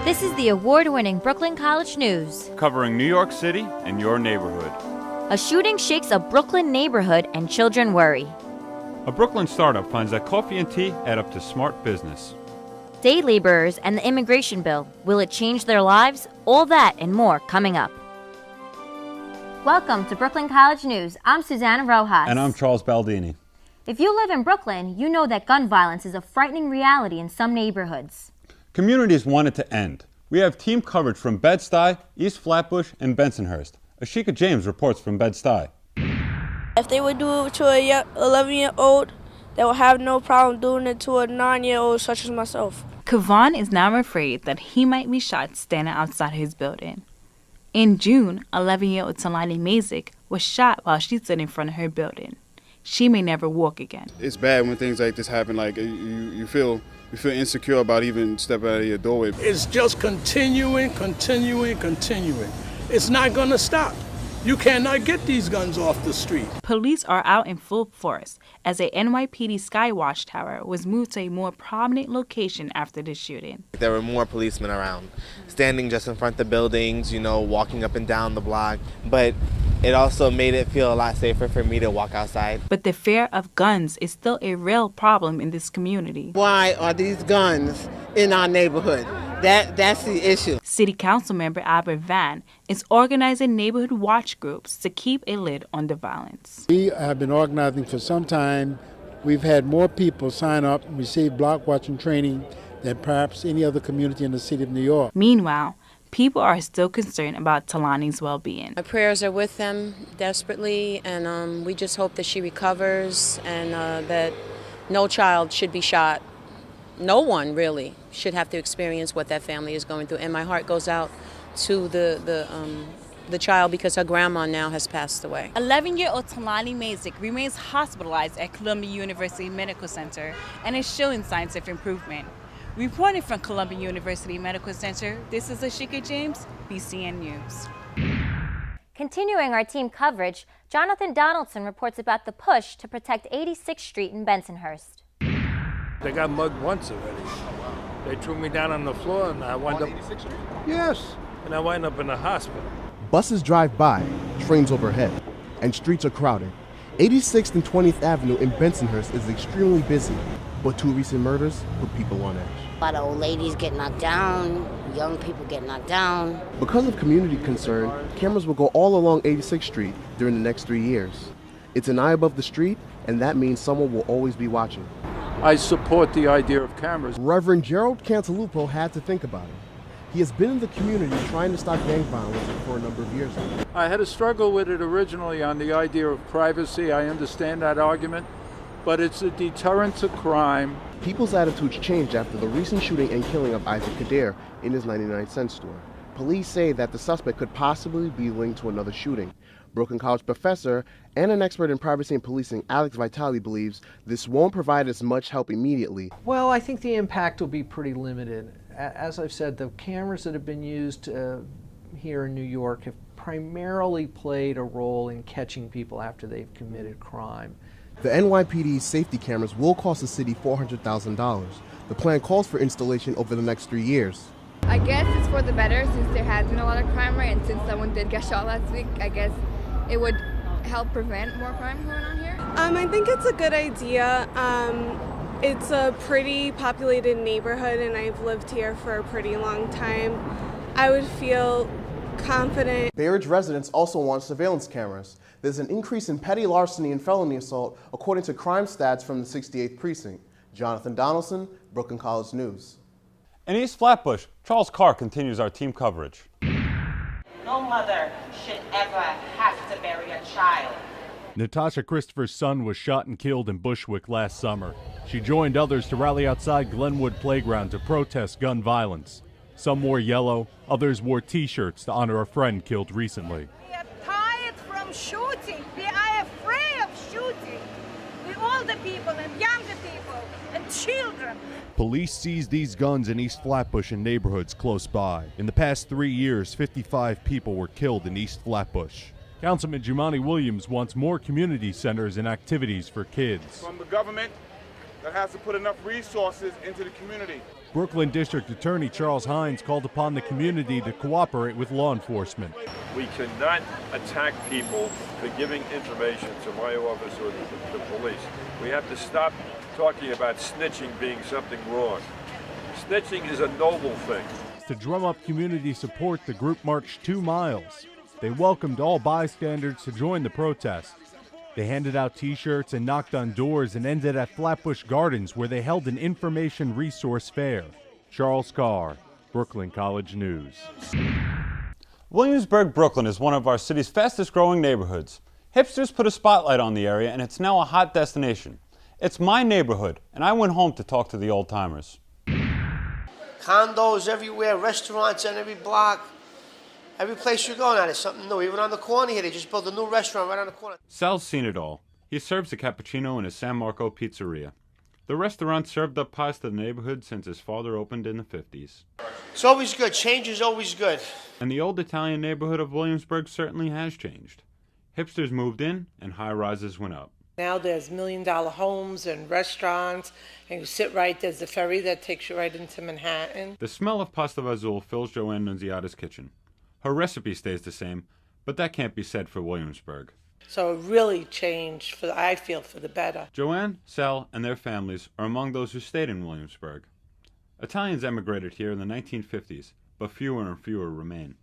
This is the award-winning Brooklyn College News, covering New York City and your neighborhood. A shooting shakes a Brooklyn neighborhood and children worry. A Brooklyn startup finds that coffee and tea add up to smart business. Day laborers and the immigration bill. Will it change their lives? All that and more coming up. Welcome to Brooklyn College News. I'm Susanna Rojas. And I'm Charles Baldini. If you live in Brooklyn, you know that gun violence is a frightening reality in some neighborhoods. Communities want it to end. We have team coverage from Bed-Stuy, East Flatbush, and Bensonhurst. Ashika James reports from Bed-Stuy. If they would do it to a 11-year-old, they would have no problem doing it to a 9-year-old such as myself. Kevon is now afraid that he might be shot standing outside his building. In June, 11-year-old Talani Mazik was shot while she stood in front of her building. She may never walk again. It's bad when things like this happen. Like you feel insecure about even stepping out of your doorway. It's just continuing. It's not going to stop. You cannot get these guns off the street. Police are out in full force as a NYPD Skywatch tower was moved to a more prominent location after the shooting. There were more policemen around, standing just in front of the buildings, walking up and down the block. But it also made it feel a lot safer for me to walk outside. But the fear of guns is still a real problem in this community. Why are these guns in our neighborhood? That's the issue. City Council member Albert Van is organizing neighborhood watch groups to keep a lid on the violence. We have been organizing for some time. We've had more people sign up and receive block watching training than perhaps any other community in the city of New York. Meanwhile, people are still concerned about Talani's well-being. My prayers are with them desperately, and we just hope that she recovers and that no child should be shot. No one really should have to experience what that family is going through. And my heart goes out to the child because her grandma now has passed away. 11-year-old Talani Mazik remains hospitalized at Columbia University Medical Center and is showing signs of improvement. Reporting from Columbia University Medical Center, this is Ashika James, BCN News. Continuing our team coverage, Jonathan Donaldson reports about the push to protect 86th Street in Bensonhurst. They got mugged once already. They threw me down on the floor and I wound up... Yes, and I wound up in the hospital. Buses drive by, trains overhead, and streets are crowded. 86th and 20th Avenue in Bensonhurst is extremely busy, but two recent murders put people on edge. A lot of old ladies get knocked down, young people get knocked down. Because of community concern, cameras will go all along 86th Street during the next 3 years. It's an eye above the street, and that means someone will always be watching. I support the idea of cameras. Reverend Gerald Cantalupo had to think about it. He has been in the community trying to stop gang violence for a number of years now. I had a struggle with it originally on the idea of privacy. I understand that argument, but it's a deterrent to crime. People's attitudes changed after the recent shooting and killing of Isaac Kader in his 99-cent store. Police say that the suspect could possibly be linked to another shooting. Brooklyn College professor and an expert in privacy and policing, Alex Vitale, believes this won't provide as much help immediately. Well, I think the impact will be pretty limited. As I've said, the cameras that have been used here in New York have primarily played a role in catching people after they've committed crime. The NYPD's safety cameras will cost the city $400,000. The plan calls for installation over the next 3 years. I guess it's for the better since there has been a lot of crime, right? And since someone did get shot last week, I guess it would help prevent more crime going on here? I think it's a good idea. It's a pretty populated neighborhood and I've lived here for a pretty long time. I would feel confident. Bay Ridge residents also want surveillance cameras. There's an increase in petty larceny and felony assault according to crime stats from the 68th Precinct. Jonathan Donaldson, Brooklyn College News. In East Flatbush, Charles Carr continues our team coverage. No mother should ever have to bury a child. Natasha Christopher's son was shot and killed in Bushwick last summer. She joined others to rally outside Glenwood Playground to protest gun violence. Some wore yellow, others wore T-shirts to honor a friend killed recently. We are tired from shooting. We are afraid of shooting. With all the people and younger people and children. Police seized these guns in East Flatbush and neighborhoods close by. In the past 3 years, 55 people were killed in East Flatbush. Councilman Jumaane Williams wants more community centers and activities for kids. From the government, that has to put enough resources into the community. Brooklyn District Attorney Charles Hines called upon the community to cooperate with law enforcement. We cannot attack people for giving information to my office or the police. We have to stop talking about snitching being something wrong. Snitching is a noble thing. To drum up community support, the group marched 2 miles. They welcomed all bystanders to join the protest. They handed out T-shirts and knocked on doors and ended at Flatbush Gardens, where they held an information resource fair. Charles Carr, Brooklyn College News. Williamsburg, Brooklyn is one of our city's fastest growing neighborhoods. Hipsters put a spotlight on the area and it's now a hot destination. It's my neighborhood, and I went home to talk to the old-timers. Condos everywhere, restaurants on every block. Every place you go now, there's something new. Even on the corner here, they just built a new restaurant right on the corner. Sal's seen it all. He serves a cappuccino in his San Marco pizzeria. The restaurant served up pies to the neighborhood since his father opened in the 50s. It's always good. Change is always good. And the old Italian neighborhood of Williamsburg certainly has changed. Hipsters moved in and high-rises went up. Now there's million-dollar homes and restaurants, and you sit right, there's the ferry that takes you right into Manhattan. The smell of pasta vazul fills Joanne Nunziata's kitchen. Her recipe stays the same, but that can't be said for Williamsburg. So it really changed, I feel, for the better. Joanne, Sal, and their families are among those who stayed in Williamsburg. Italians emigrated here in the 1950s, but fewer and fewer remain.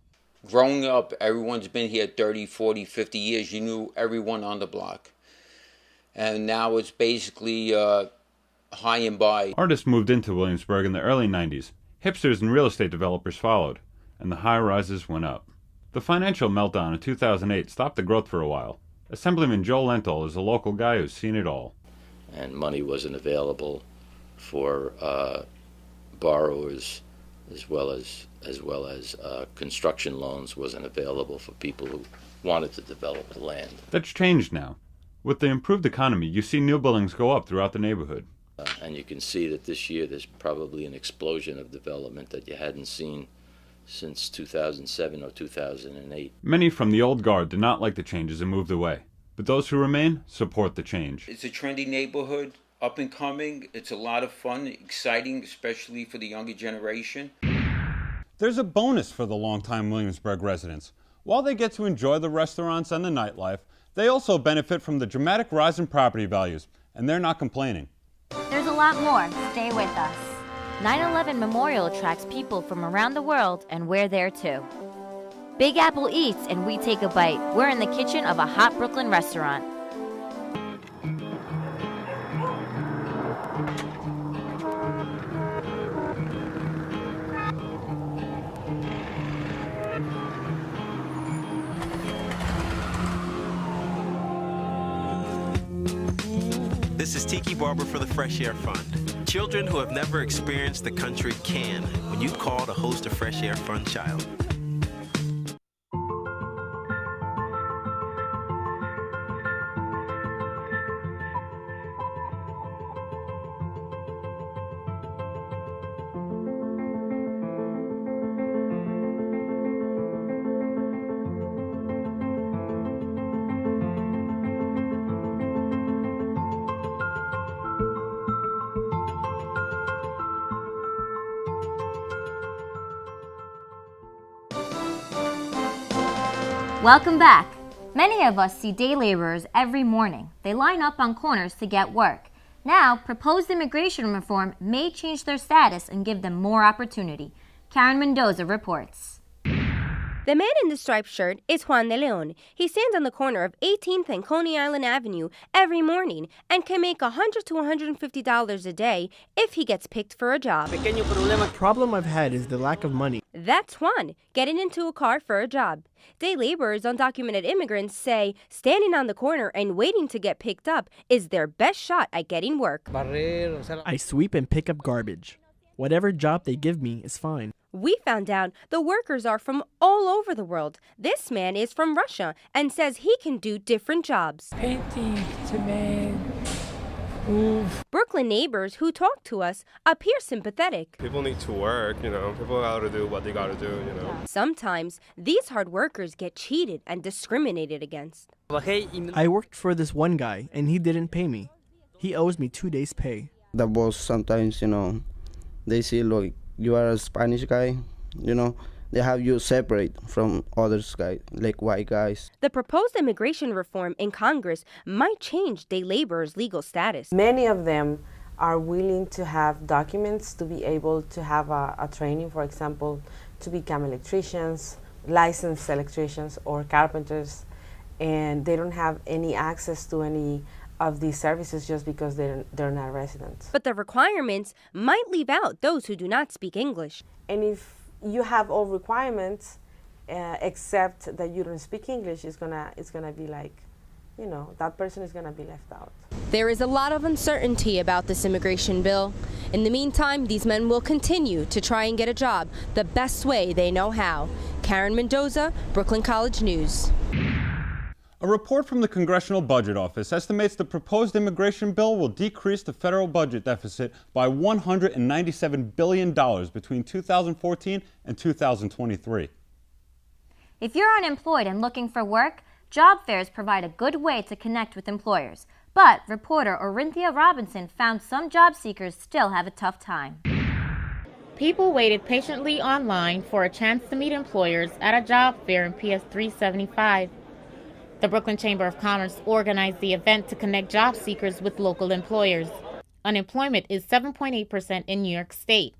Growing up, everyone's been here 30, 40, 50 years. You knew everyone on the block. And now it's basically high and by. Artists moved into Williamsburg in the early 90s. Hipsters and real estate developers followed, and the high-rises went up. The financial meltdown in 2008 stopped the growth for a while. Assemblyman Joe Lenthal is a local guy who's seen it all. And money wasn't available for borrowers, as well as construction loans wasn't available for people who wanted to develop the land. That's changed now. With the improved economy, you see new buildings go up throughout the neighborhood. And you can see that this year there's probably an explosion of development that you hadn't seen since 2007 or 2008. Many from the old guard did not like the changes and moved away. But those who remain support the change. It's a trendy neighborhood, up and coming. It's a lot of fun, exciting, especially for the younger generation. There's a bonus for the longtime Williamsburg residents. While they get to enjoy the restaurants and the nightlife, they also benefit from the dramatic rise in property values, and they're not complaining. There's a lot more. Stay with us. 9/11 Memorial attracts people from around the world, and we're there too. Big Apple eats and we take a bite. We're in the kitchen of a hot Brooklyn restaurant. This is Tiki Barber for the Fresh Air Fund. Children who have never experienced the country can when you call to host a Fresh Air Fund child. Welcome back. Many of us see day laborers every morning. They line up on corners to get work. Now, proposed immigration reform may change their status and give them more opportunity. Karen Mendoza reports. The man in the striped shirt is Juan de Leon. He stands on the corner of 18th and Coney Island Avenue every morning and can make $100 to $150 a day if he gets picked for a job. The problem I've had is the lack of money. That's Juan, getting into a car for a job. Day laborers, undocumented immigrants say standing on the corner and waiting to get picked up is their best shot at getting work. I sweep and pick up garbage. Whatever job they give me is fine. We found out the workers are from all over the world. This man is from Russia and says he can do different jobs. Painting, cement, move. Brooklyn neighbors who talk to us appear sympathetic. People need to work, People gotta do what they gotta do, Sometimes these hard workers get cheated and discriminated against. I worked for this one guy and he didn't pay me. He owes me 2 days' pay. The boss sometimes, they see like you are a Spanish guy, they have you separate from other guys, like white guys. The proposed immigration reform in Congress might change day laborers' legal status. Many of them are willing to have documents to be able to have a training, for example, to become electricians, licensed electricians or carpenters, and they don't have any access to any of these services just because they're not residents. But the requirements might leave out those who do not speak English. And if you have all requirements, except that you don't speak English, it's gonna be like, that person is gonna be left out. There is a lot of uncertainty about this immigration bill. In the meantime, these men will continue to try and get a job the best way they know how. Karen Mendoza, Brooklyn College News. A report from the Congressional Budget Office estimates the proposed immigration bill will decrease the federal budget deficit by $197 billion between 2014 and 2023. If you're unemployed and looking for work, job fairs provide a good way to connect with employers. But reporter Orinthia Robinson found some job seekers still have a tough time. People waited patiently online for a chance to meet employers at a job fair in PS 375. The Brooklyn Chamber of Commerce organized the event to connect job seekers with local employers. Unemployment is 7.8% in New York State,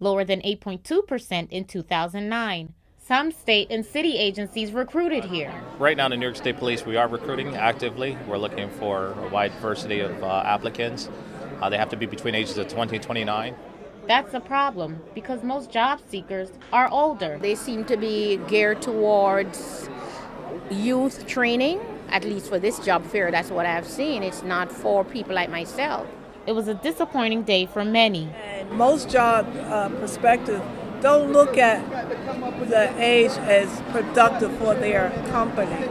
lower than 8.2% in 2009. Some state and city agencies recruited here. Right now in the New York State Police, we are recruiting actively. We're looking for a wide diversity of applicants. They have to be between ages of 20 and 29. That's a problem because most job seekers are older. They seem to be geared towards youth training, at least for this job fair. That's what I've seen. It's not for people like myself. It was a disappointing day for many. And most job prospective don't look at the age as productive for their company.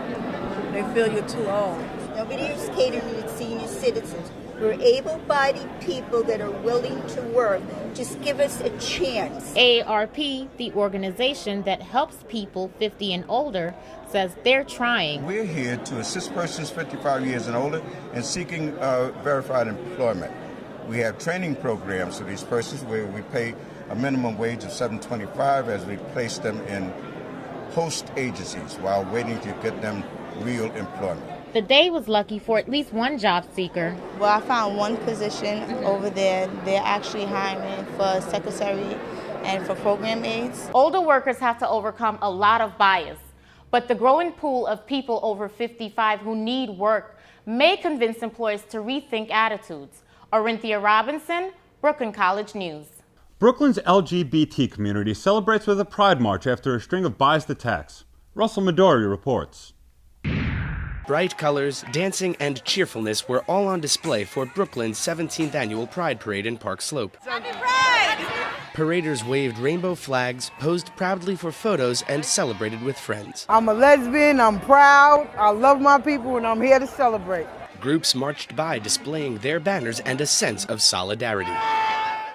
They feel you're too old. Nobody is catering to senior citizens. We're able-bodied people that are willing to work. Just give us a chance. AARP, the organization that helps people 50 and older, says they're trying. We're here to assist persons 55 years and older in seeking verified employment. We have training programs for these persons where we pay a minimum wage of $7.25 as we place them in host agencies while waiting to get them real employment. The day was lucky for at least one job seeker. Well, I found one position over there. They're actually hiring for secretary and for program aides. Older workers have to overcome a lot of bias, but the growing pool of people over 55 who need work may convince employers to rethink attitudes. Orinthia Robinson, Brooklyn College News. Brooklyn's LGBT community celebrates with a pride march after a string of biased attacks. Russell Midori reports. Bright colors, dancing, and cheerfulness were all on display for Brooklyn's 17th annual Pride Parade in Park Slope. Happy Pride! Paraders waved rainbow flags, posed proudly for photos, and celebrated with friends. I'm a lesbian, I'm proud, I love my people, and I'm here to celebrate. Groups marched by displaying their banners and a sense of solidarity.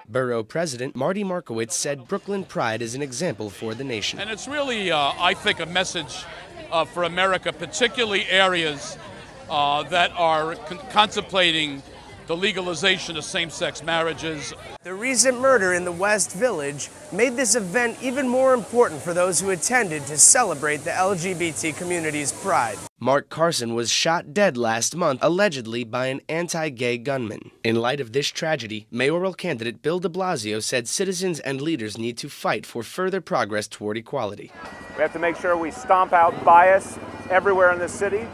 Borough President Marty Markowitz said Brooklyn Pride is an example for the nation. And it's really, I think, a message for America, particularly areas that are contemplating the legalization of same-sex marriages. The recent murder in the West Village made this event even more important for those who attended to celebrate the LGBT community's pride. Mark Carson was shot dead last month, allegedly by an anti-gay gunman. In light of this tragedy, mayoral candidate Bill de Blasio said citizens and leaders need to fight for further progress toward equality. We have to make sure we stomp out bias everywhere in the city.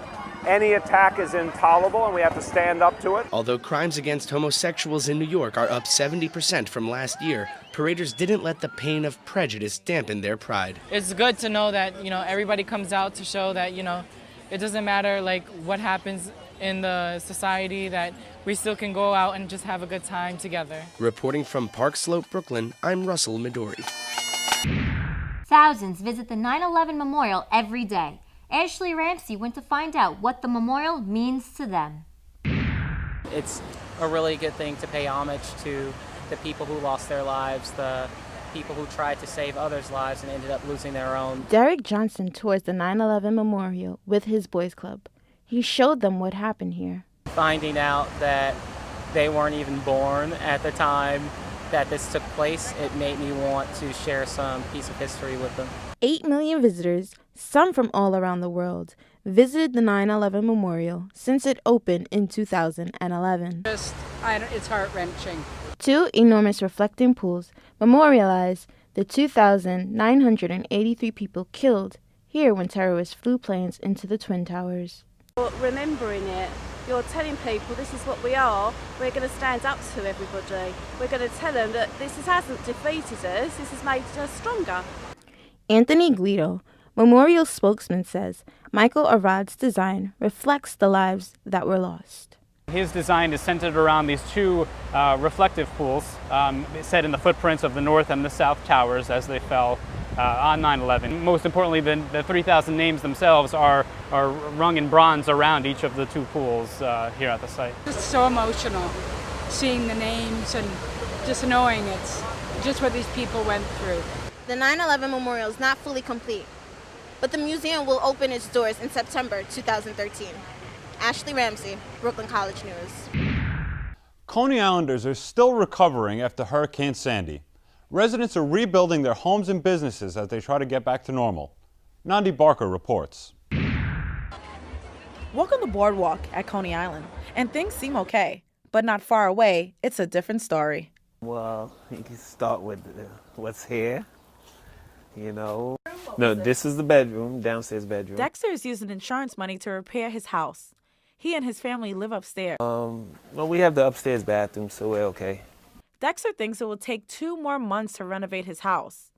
Any attack is intolerable, and we have to stand up to it. Although crimes against homosexuals in New York are up 70% from last year, paraders didn't let the pain of prejudice dampen their pride. It's good to know that, everybody comes out to show that, it doesn't matter, what happens in the society, that we still can go out and just have a good time together. Reporting from Park Slope, Brooklyn, I'm Russell Midori. Thousands visit the 9/11 Memorial every day. Ashley Ramsey went to find out what the memorial means to them. It's a really good thing to pay homage to the people who lost their lives, the people who tried to save others' lives and ended up losing their own. Derek Johnson tours the 9/11 Memorial with his boys club. He showed them what happened here. Finding out that they weren't even born at the time that this took place, it made me want to share some piece of history with them. 8 million visitors, some from all around the world, visited the 9/11 Memorial since it opened in 2011. It's heart-wrenching. 2 enormous reflecting pools memorialize the 2,983 people killed here when terrorists flew planes into the Twin Towers. Remembering it, you're telling people this is what we are. We're going to stand up to everybody. We're going to tell them that this hasn't defeated us, this has made us stronger. Anthony Guido, Memorial spokesman, says Michael Arad's design reflects the lives that were lost. His design is centered around these 2 reflective pools set in the footprints of the North and the South Towers as they fell on 9/11. Most importantly, the 3,000 names themselves are rung in bronze around each of the 2 pools here at the site. It's so emotional, seeing the names and just knowing it's just what these people went through. The 9/11 Memorial is not fully complete, but the museum will open its doors in September 2013. Ashley Ramsey, Brooklyn College News. Coney Islanders are still recovering after Hurricane Sandy. Residents are rebuilding their homes and businesses as they try to get back to normal. Nandi Barker reports. Walk on the boardwalk at Coney Island, and things seem okay, but not far away, it's a different story. Well, you can start with what's here, you know. No, this is the bedroom, downstairs bedroom. Dexter is using insurance money to repair his house. He and his family live upstairs. Well, we have the upstairs bathroom, so we're okay. Dexter thinks it will take 2 more months to renovate his house.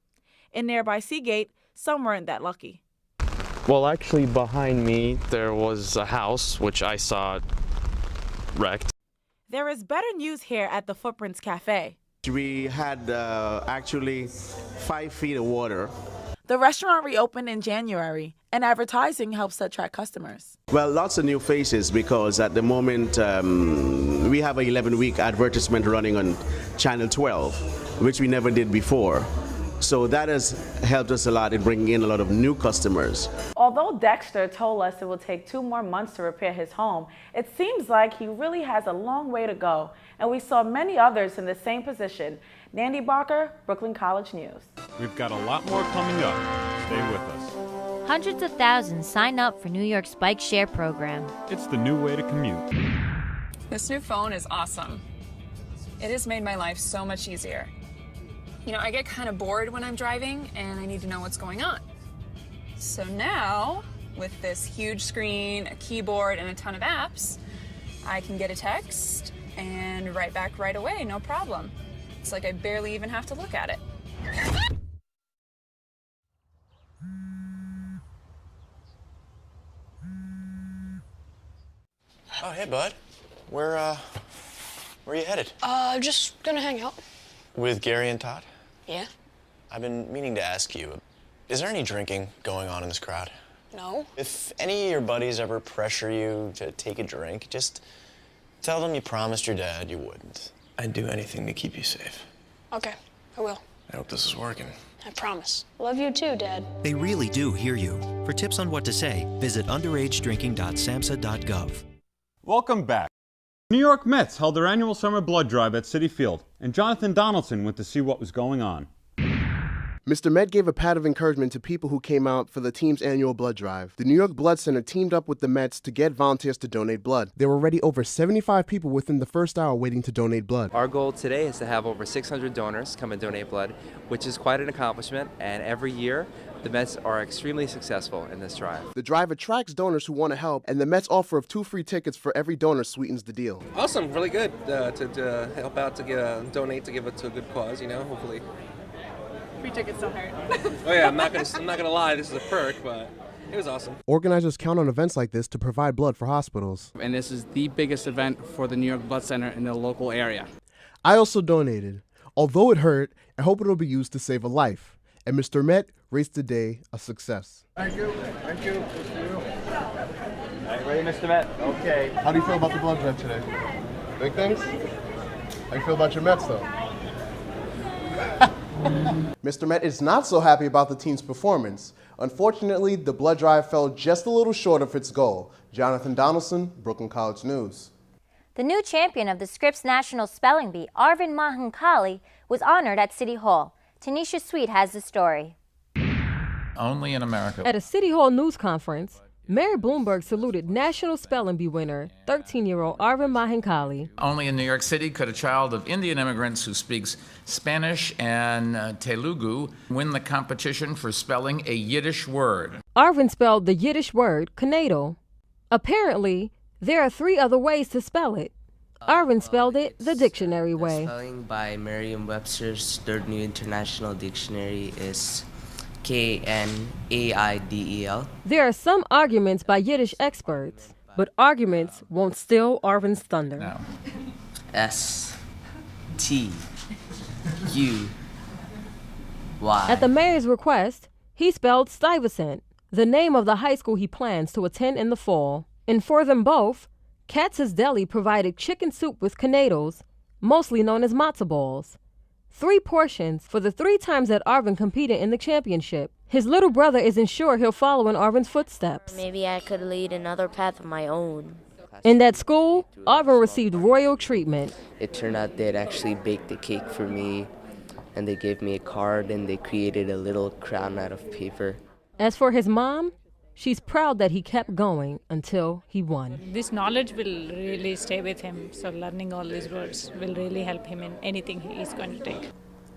In nearby Seagate, some weren't that lucky. Well, actually, behind me, there was a house, which I saw wrecked. There is better news here at the Footprints Cafe. We had actually 5 feet of water. The restaurant reopened in January, and advertising helps to attract customers. Well, lots of new faces because at the moment we have an 11-week advertisement running on Channel 12, which we never did before. So that has helped us a lot in bringing in a lot of new customers. Although Dexter told us it will take 2 more months to repair his home, it seems like he really has a long way to go, and we saw many others in the same position. Nandi Barker, Brooklyn College News. We've got a lot more coming up. Stay with us. Hundreds of thousands sign up for New York's Bike Share program. It's the new way to commute. This new phone is awesome. It has made my life so much easier. You know, I get kind of bored when I'm driving and I need to know what's going on. So now, with this huge screen, a keyboard, and a ton of apps, I can get a text and write back right away, no problem. It's like I barely even have to look at it. Oh, hey, bud. Where are you headed? Just gonna hang out. With Gary and Todd? Yeah? I've been meaning to ask you, is there any drinking going on in this crowd? No. If any of your buddies ever pressure you to take a drink, just tell them you promised your dad you wouldn't. I'd do anything to keep you safe. Okay, I will. I hope this is working. I promise. Love you too, Dad. They really do hear you. For tips on what to say, visit underagedrinking.samhsa.gov. Welcome back. New York Mets held their annual summer blood drive at Citi Field, and Jonathan Donaldson went to see what was going on. Mr. Met gave a pat of encouragement to people who came out for the team's annual blood drive. The New York Blood Center teamed up with the Mets to get volunteers to donate blood. There were already over 75 people within the first hour waiting to donate blood. Our goal today is to have over 600 donors come and donate blood, which is quite an accomplishment, and every year the Mets are extremely successful in this drive. The drive attracts donors who want to help, and the Mets offer of 2 free tickets for every donor sweetens the deal. Awesome, really good to help out, to donate, to give it to a good cause, you know, hopefully. Free tickets don't hurt. Oh yeah, I'm not gonna lie, this is a perk, but it was awesome. Organizers count on events like this to provide blood for hospitals. And this is the biggest event for the New York Blood Center in the local area. I also donated. Although it hurt, I hope it will be used to save a life. And Mr. Met raised the day a success. Thank you. Thank you. All right, ready, Mr. Met? Okay. How do you feel about the blood drive today? Big things? How do you feel about your Mets, though? Mr. Met is not so happy about the team's performance. Unfortunately, the blood drive fell just a little short of its goal. Jonathan Donaldson, Brooklyn College News. The new champion of the Scripps National Spelling Bee, Arvind Mahankali, was honored at City Hall. Tanisha Sweet has the story. Only in America. At a City Hall news conference, Mayor Bloomberg saluted National Spelling Bee winner, 13-year-old Arvind Mahankali. Only in New York City could a child of Indian immigrants who speaks Spanish and Telugu win the competition for spelling a Yiddish word. Arvind spelled the Yiddish word Conato. Apparently, there are 3 other ways to spell it. Arvind spelled it the dictionary way. Spelling by Merriam-Webster's Third New International Dictionary is K-N-A-I-D-E-L. There are some arguments by Yiddish experts, but arguments won't steal Arvind's thunder. No. S-T-U-Y. At the mayor's request, he spelled Stuyvesant, the name of the high school he plans to attend in the fall. And for them both, Katz's Deli provided chicken soup with Conatos, mostly known as matzo balls. 3 portions for the 3 times that Arvind competed in the championship. His little brother isn't sure he'll follow in Arvind's footsteps. Maybe I could lead another path of my own. In that school, Arvind received royal treatment. It turned out they'd actually baked the cake for me, and they gave me a card, and they created a little crown out of paper. As for his mom, she's proud that he kept going until he won. This knowledge will really stay with him, so learning all these words will really help him in anything he's going to take.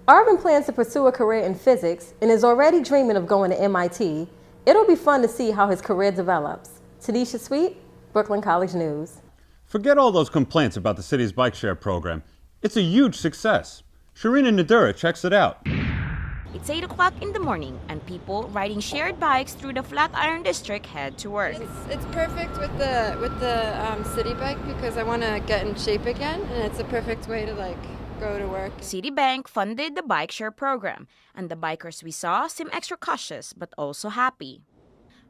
Arvind plans to pursue a career in physics and is already dreaming of going to MIT. It'll be fun to see how his career develops. Tanisha Sweet, Brooklyn College News. Forget all those complaints about the city's bike share program. It's a huge success. Sharina Nadura checks it out. It's 8 o'clock in the morning, and people riding shared bikes through the Flatiron District head to work. It's perfect with the city bike because I want to get in shape again, and it's a perfect way to go to work. Citibank funded the bike share program, and the bikers we saw seem extra cautious but also happy.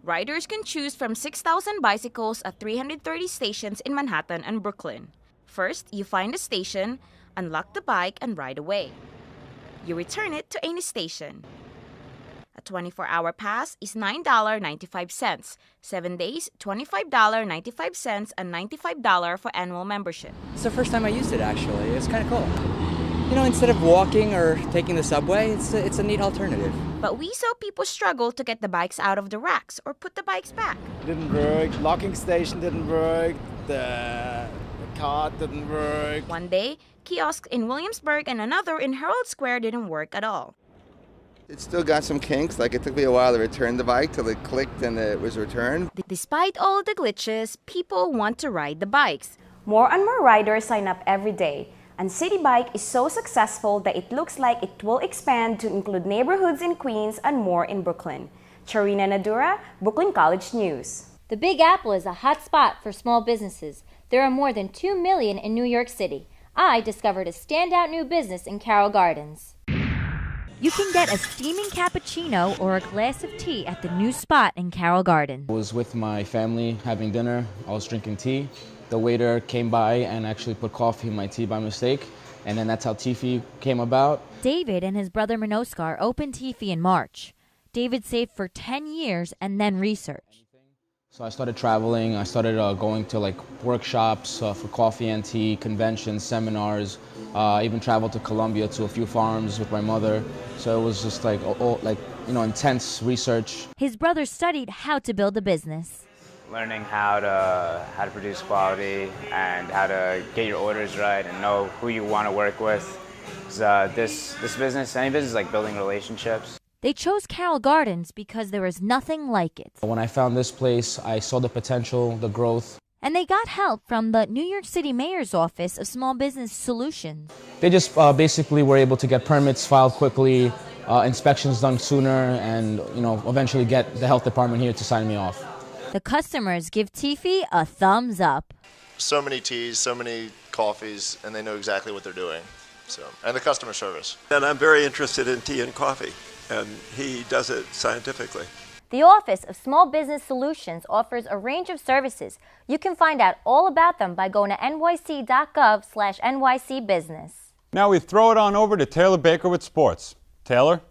Riders can choose from 6,000 bicycles at 330 stations in Manhattan and Brooklyn. First, you find a station, unlock the bike, and ride away. You return it to any station. A 24-hour pass is $9.95. 7 days, $25.95, and $95 for annual membership. It's the first time I used it, actually. It's kind of cool. You know, instead of walking or taking the subway, it's a neat alternative. But we saw people struggle to get the bikes out of the racks or put the bikes back. It didn't work. Locking station didn't work. The cart didn't work. One day, kiosks in Williamsburg and another in Herald Square didn't work at all. It still got some kinks. It took me a while to return the bike till it clicked and it was returned. Despite all the glitches, people want to ride the bikes. More and more riders sign up every day. And City Bike is so successful that it looks like it will expand to include neighborhoods in Queens and more in Brooklyn. Charina Nadura, Brooklyn College News. The Big Apple is a hot spot for small businesses. There are more than 2 million in New York City. I discovered a standout new business in Carroll Gardens. You can get a steaming cappuccino or a glass of tea at the new spot in Carroll Gardens. I was with my family having dinner. I was drinking tea. The waiter came by and actually put coffee in my tea by mistake, and then that's how Tiffy came about. David and his brother Minoskar opened Tiffy in March. David saved for 10 years and then researched. So I started traveling. I started going to workshops for coffee and tea, conventions, seminars. Even traveled to Colombia to a few farms with my mother. So it was just intense research. His brother studied how to build a business. Learning how to produce quality and how to get your orders right and know who you want to work with. This business, any business, is like building relationships. They chose Carroll Gardens because there is nothing like it. When I found this place, I saw the potential, the growth. And they got help from the New York City Mayor's Office of Small Business Solutions. They just basically were able to get permits filed quickly, inspections done sooner, and eventually get the health department here to sign me off. The customers give Tiffy a thumbs up. So many teas, so many coffees, and they know exactly what they're doing. And the customer service. And I'm very interested in tea and coffee, and he does it scientifically. The Office of Small Business Solutions offers a range of services. You can find out all about them by going to nyc.gov/nycbusiness. Now we throw it on over to Taylor Baker with sports. Taylor?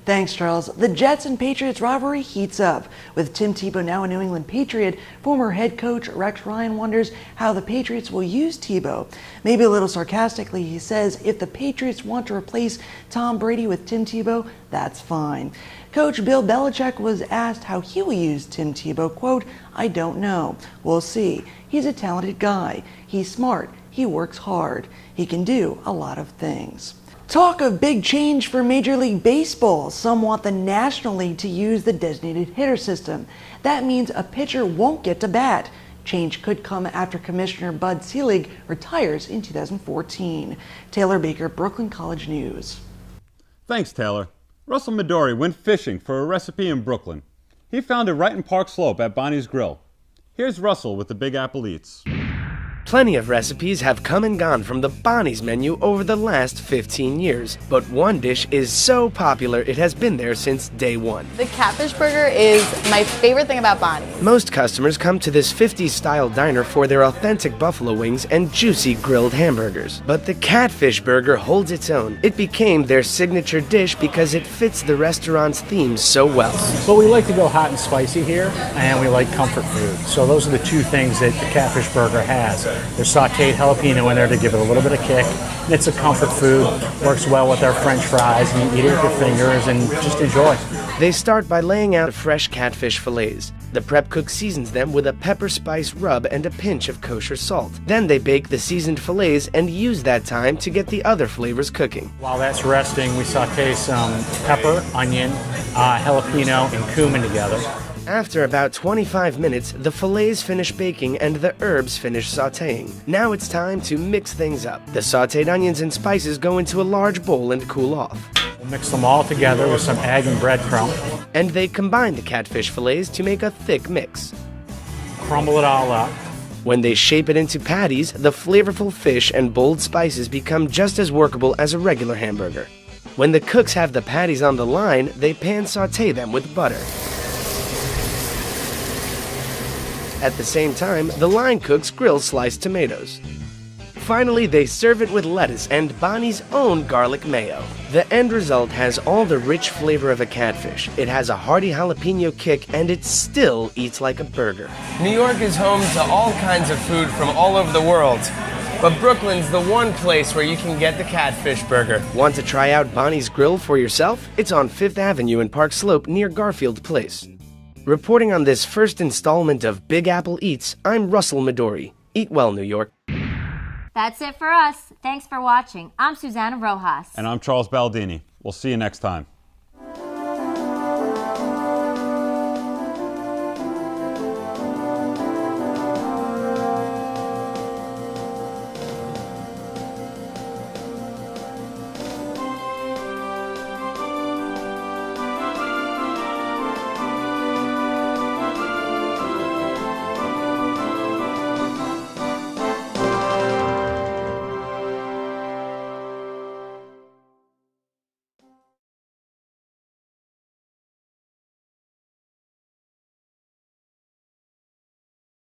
Thanks, Charles. The Jets and Patriots rivalry heats up. With Tim Tebow now a New England Patriot, former head coach Rex Ryan wonders how the Patriots will use Tebow. Maybe a little sarcastically, he says if the Patriots want to replace Tom Brady with Tim Tebow, that's fine. Coach Bill Belichick was asked how he will use Tim Tebow. Quote, "I don't know. We'll see. He's a talented guy. He's smart. He works hard. He can do a lot of things." Talk of big change for Major League Baseball. Some want the National League to use the designated hitter system. That means a pitcher won't get to bat. Change could come after Commissioner Bud Selig retires in 2014. Taylor Baker, Brooklyn College News. Thanks, Taylor. Russell Midori went fishing for a recipe in Brooklyn. He found it right in Park Slope at Bonnie's Grill. Here's Russell with the Big Apple Eats. Plenty of recipes have come and gone from the Bonnie's menu over the last 15 years, but one dish is so popular it has been there since day one. The catfish burger is my favorite thing about Bonnie's. Most customers come to this 50s-style diner for their authentic buffalo wings and juicy grilled hamburgers. But the catfish burger holds its own. It became their signature dish because it fits the restaurant's theme so well. But we like to go hot and spicy here, and we like comfort food. So those are the two things that the catfish burger has. There's sauteed jalapeno in there to give it a little bit of kick. And it's a comfort food, works well with our French fries, and you eat it with your fingers and just enjoy. They start by laying out fresh catfish fillets. The prep cook seasons them with a pepper spice rub and a pinch of kosher salt. Then they bake the seasoned fillets and use that time to get the other flavors cooking. While that's resting, we saute some pepper, onion, jalapeno, and cumin together. After about 25 minutes, the fillets finish baking and the herbs finish sautéing. Now it's time to mix things up. The sautéed onions and spices go into a large bowl and cool off. We'll mix them all together with some egg and breadcrumb. And they combine the catfish fillets to make a thick mix. Crumble it all up. When they shape it into patties, the flavorful fish and bold spices become just as workable as a regular hamburger. When the cooks have the patties on the line, they pan sauté them with butter. At the same time, the line cooks grill sliced tomatoes. Finally, they serve it with lettuce and Bonnie's own garlic mayo. The end result has all the rich flavor of a catfish. It has a hearty jalapeno kick, and it still eats like a burger. New York is home to all kinds of food from all over the world. But Brooklyn's the one place where you can get the catfish burger. Want to try out Bonnie's Grill for yourself? It's on 5th Avenue in Park Slope near Garfield Place. Reporting on this first installment of Big Apple Eats, I'm Russell Midori. Eat well, New York. That's it for us. Thanks for watching. I'm Susanna Rojas. And I'm Charles Baldini. We'll see you next time.